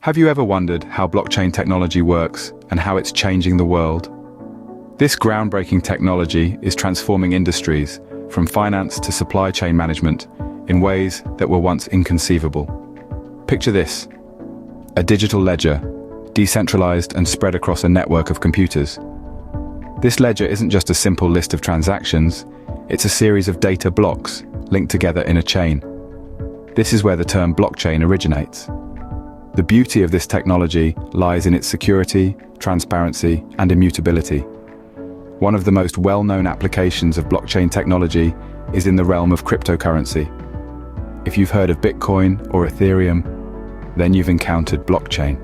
Have you ever wondered how blockchain technology works and how it's changing the world? This groundbreaking technology is transforming industries from finance to supply chain management in ways that were once inconceivable. Picture this: a digital ledger, decentralized and spread across a network of computers. This ledger isn't just a simple list of transactions, it's a series of data blocks linked together in a chain. This is where the term blockchain originates. The beauty of this technology lies in its security, transparency, and immutability. One of the most well-known applications of blockchain technology is in the realm of cryptocurrency. If you've heard of Bitcoin or Ethereum, then you've encountered blockchain.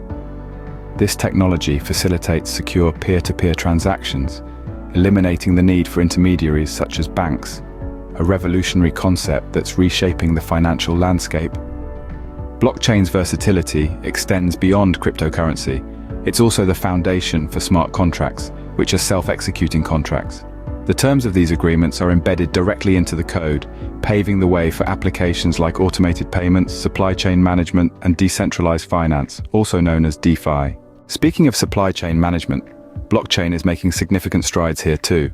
This technology facilitates secure peer-to-peer transactions, eliminating the need for intermediaries such as banks, a revolutionary concept that's reshaping the financial landscape. Blockchain's versatility extends beyond cryptocurrency. It's also the foundation for smart contracts, which are self-executing contracts. The terms of these agreements are embedded directly into the code, paving the way for applications like automated payments, supply chain management, and decentralized finance, also known as DeFi. Speaking of supply chain management, blockchain is making significant strides here too.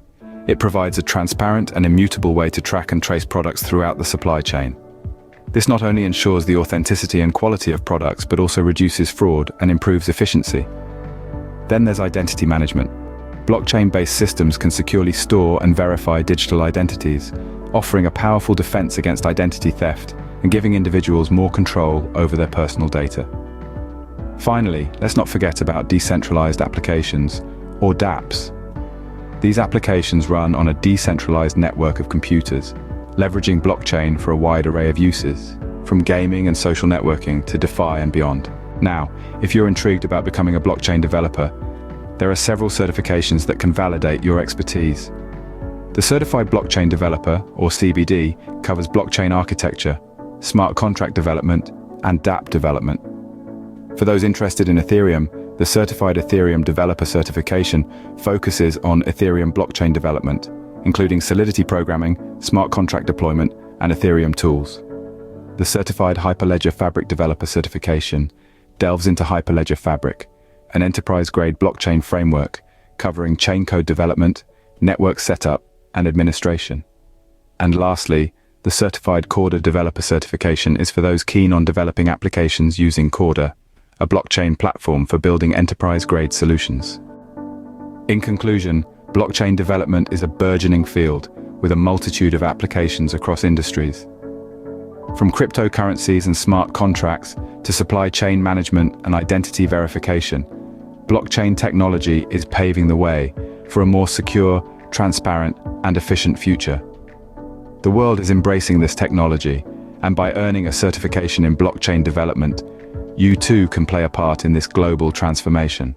It provides a transparent and immutable way to track and trace products throughout the supply chain. This not only ensures the authenticity and quality of products, but also reduces fraud and improves efficiency. Then there's identity management. Blockchain-based systems can securely store and verify digital identities, offering a powerful defense against identity theft and giving individuals more control over their personal data. Finally, let's not forget about decentralized applications, or dApps. These applications run on a decentralized network of computers, leveraging blockchain for a wide array of uses, from gaming and social networking to DeFi and beyond. Now, if you're intrigued about becoming a blockchain developer, there are several certifications that can validate your expertise. The Certified Blockchain Developer, or CBD, covers blockchain architecture, smart contract development, and dApp development. For those interested in Ethereum, the Certified Ethereum Developer Certification focuses on Ethereum blockchain development, including Solidity programming, smart contract deployment, and Ethereum tools. The Certified Hyperledger Fabric Developer Certification delves into Hyperledger Fabric, an enterprise-grade blockchain framework covering chain code development, network setup, and administration. And lastly, the Certified Corda Developer Certification is for those keen on developing applications using Corda, a blockchain platform for building enterprise-grade solutions. In conclusion, blockchain development is a burgeoning field with a multitude of applications across industries. From cryptocurrencies and smart contracts to supply chain management and identity verification, blockchain technology is paving the way for a more secure, transparent, and efficient future. The world is embracing this technology, and by earning a certification in blockchain development, you too can play a part in this global transformation.